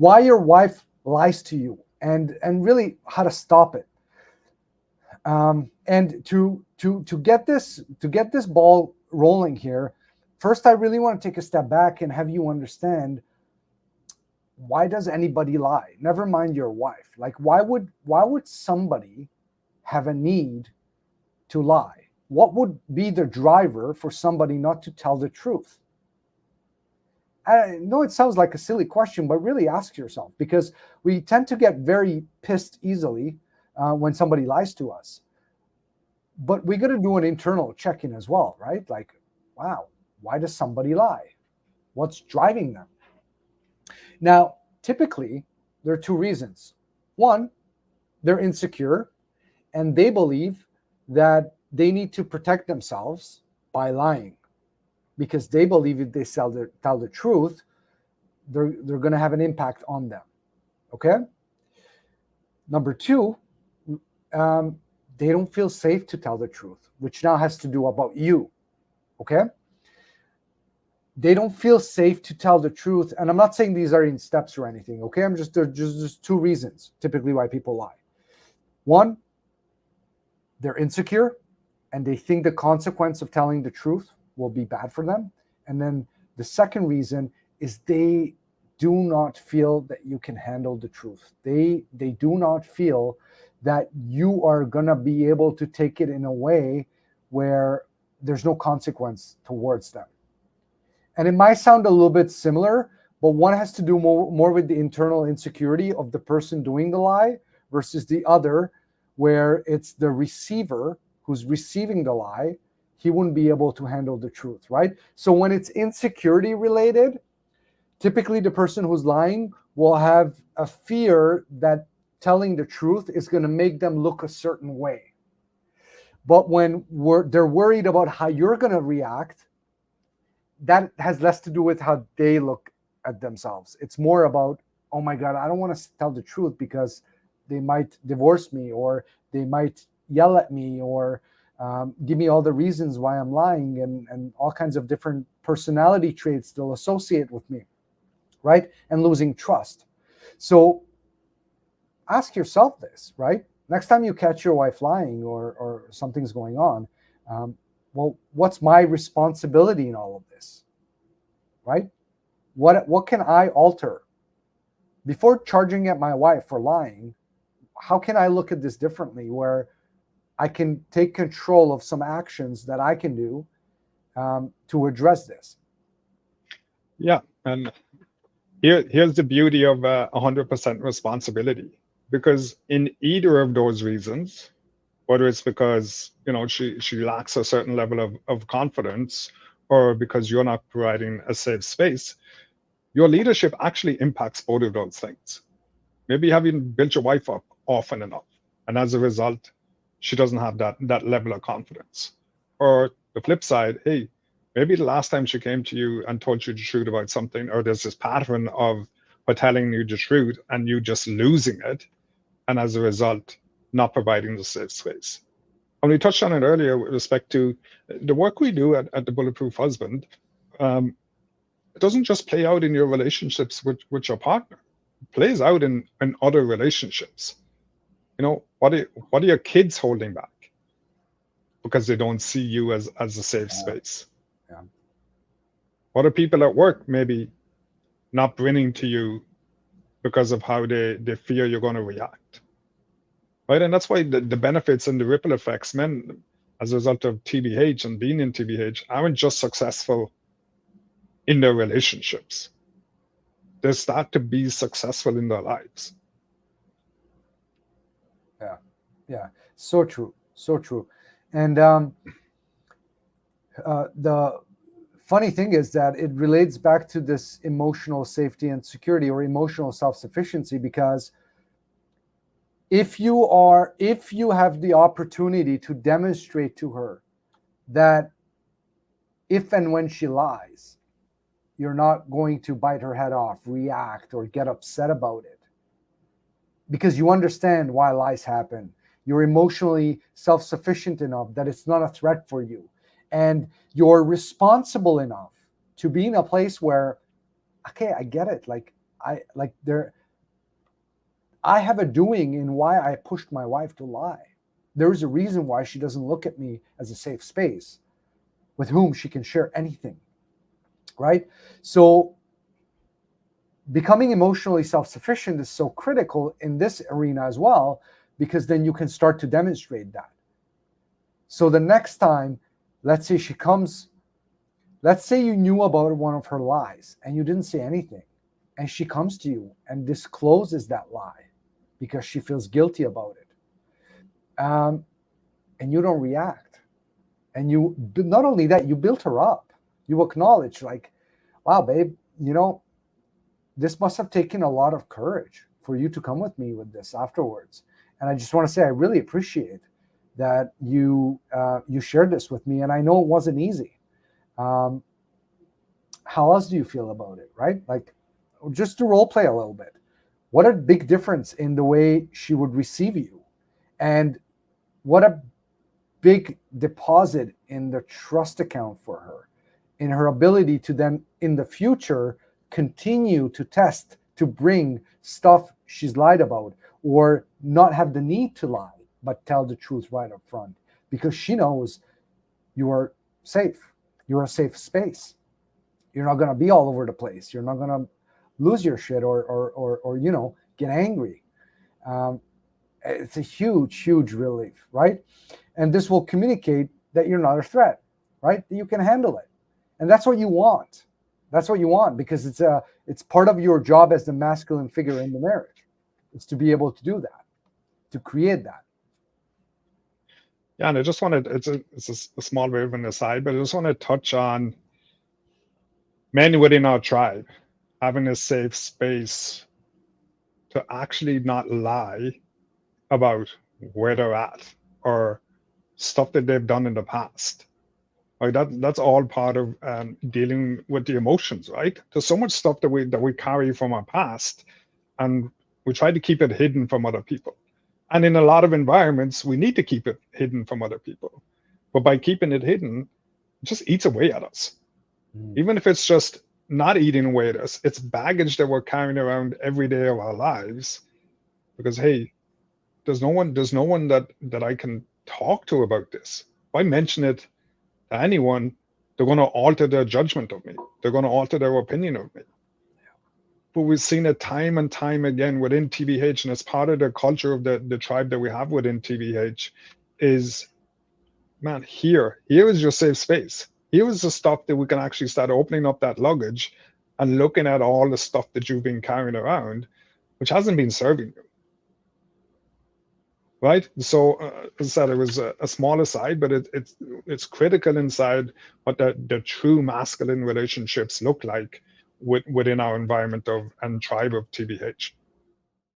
why your wife lies to you, and really how to stop it. And to get this ball rolling here, first I really want to take a step back and have you understand, why does anybody lie? Never mind your wife. Like, why would somebody have a need to lie? What would be the driver for somebody not to tell the truth? I know it sounds like a silly question, but really ask yourself, because we tend to get very pissed easily when somebody lies to us. But we got to do an internal check-in as well, right? Like, wow, why does somebody lie? What's driving them? Now, typically, there are two reasons. One, they're insecure and they believe that they need to protect themselves by lying, because they believe if they tell the truth, they're going to have an impact on them. Okay? Number two, they don't feel safe to tell the truth, which now has to do about you. Okay? They don't feel safe to tell the truth. And I'm not saying these are in steps or anything. Okay? There's just two reasons typically why people lie. One, they're insecure and they think the consequence of telling the truth will be bad for them. And then the second reason is they do not feel that you can handle the truth. They do not feel that you are going to be able to take it in a way where there's no consequence towards them. And it might sound a little bit similar, but one has to do more with the internal insecurity of the person doing the lie versus the other, where it's the receiver who's receiving the lie. He wouldn't be able to handle the truth, right? So when it's insecurity related, typically the person who's lying will have a fear that telling the truth is going to make them look a certain way. But when they're worried about how you're going to react, that has less to do with how they look at themselves. It's more about, oh my God, I don't want to tell the truth because they might divorce me, or they might yell at me, or give me all the reasons why I'm lying, and all kinds of different personality traits they'll associate with me, right? And losing trust. So ask yourself this, right? Next time you catch your wife lying, or something's going on, well, what's my responsibility in all of this, right? What can I alter? Before charging at my wife for lying, how can I look at this differently, where I can take control of some actions that I can do to address this? Yeah, and here's the beauty of 100% responsibility, because in either of those reasons, whether it's because she lacks a certain level of confidence, or because you're not providing a safe space, your leadership actually impacts both of those things. Maybe you haven't built your wife up often enough, and as a result, she doesn't have that level of confidence. Or the flip side, hey, maybe the last time she came to you and told you the truth about something, or there's this pattern of her telling you the truth and you just losing it, and as a result, not providing the safe space. And we touched on it earlier with respect to the work we do at the Bulletproof Husband. It doesn't just play out in your relationships with your partner. It plays out in other relationships. What are your kids holding back because they don't see you as a safe space? Yeah. What are people at work maybe not bringing to you because of how they fear you're going to react? Right? And that's why the benefits and the ripple effects, men, as a result of TBH and being in TBH, aren't just successful in their relationships. They start to be successful in their lives. Yeah, so true, so true. And the funny thing is that it relates back to this emotional safety and security, or emotional self-sufficiency, because if you have the opportunity to demonstrate to her that if and when she lies, you're not going to bite her head off, react, or get upset about it, because you understand why lies happen. You're emotionally self-sufficient enough that it's not a threat for you. And you're responsible enough to be in a place where, okay, I get it. Like, I have a doing in why I pushed my wife to lie. There's a reason why she doesn't look at me as a safe space with whom she can share anything, right? So becoming emotionally self-sufficient is so critical in this arena as well, because then you can start to demonstrate that. So the next time, let's say she comes, let's say you knew about one of her lies and you didn't say anything, and she comes to you and discloses that lie because she feels guilty about it. And you don't react. And you, not only that, you built her up. You acknowledge, like, wow, babe, this must have taken a lot of courage for you to come with me with this afterwards. And I just want to say, I really appreciate that you shared this with me. And I know it wasn't easy. How else do you feel about it, right? Like, just to role play a little bit. What a big difference in the way she would receive you. And what a big deposit in the trust account for her, in her ability to then in the future continue to test, to bring stuff she's lied about, or not have the need to lie, but tell the truth right up front, because she knows you are safe. You're a safe space. You're not going to be all over the place. You're not going to lose your shit or get angry. It's a huge, huge relief, right? And this will communicate that you're not a threat, right? That you can handle it. And that's what you want. That's what you want, because it's part of your job as the masculine figure in the marriage, is to be able to do that, to create that. Yeah, and I just wanted, it's a small bit of an aside, but I just want to touch on men within our tribe having a safe space to actually not lie about where they're at or stuff that they've done in the past. Like that's all part of dealing with the emotions, right? There's so much stuff that we carry from our past, and we try to keep it hidden from other people. And in a lot of environments, we need to keep it hidden from other people. But by keeping it hidden, it just eats away at us. Even if it's just not eating away at us, it's baggage that we're carrying around every day of our lives. Because hey, there's no one that I can talk to about this. If I mention it to anyone, they're going to alter their judgment of me. They're going to alter their opinion of me. But we've seen it time and time again within TVH, and it's part of the culture of the tribe that we have within TVH is, man, here is your safe space. Here is the stuff that we can actually start opening up that luggage and looking at all the stuff that you've been carrying around, which hasn't been serving you. Right? So as I said, it was a small aside, but it's critical inside what the true masculine relationships look like within our environment of and tribe of TVH.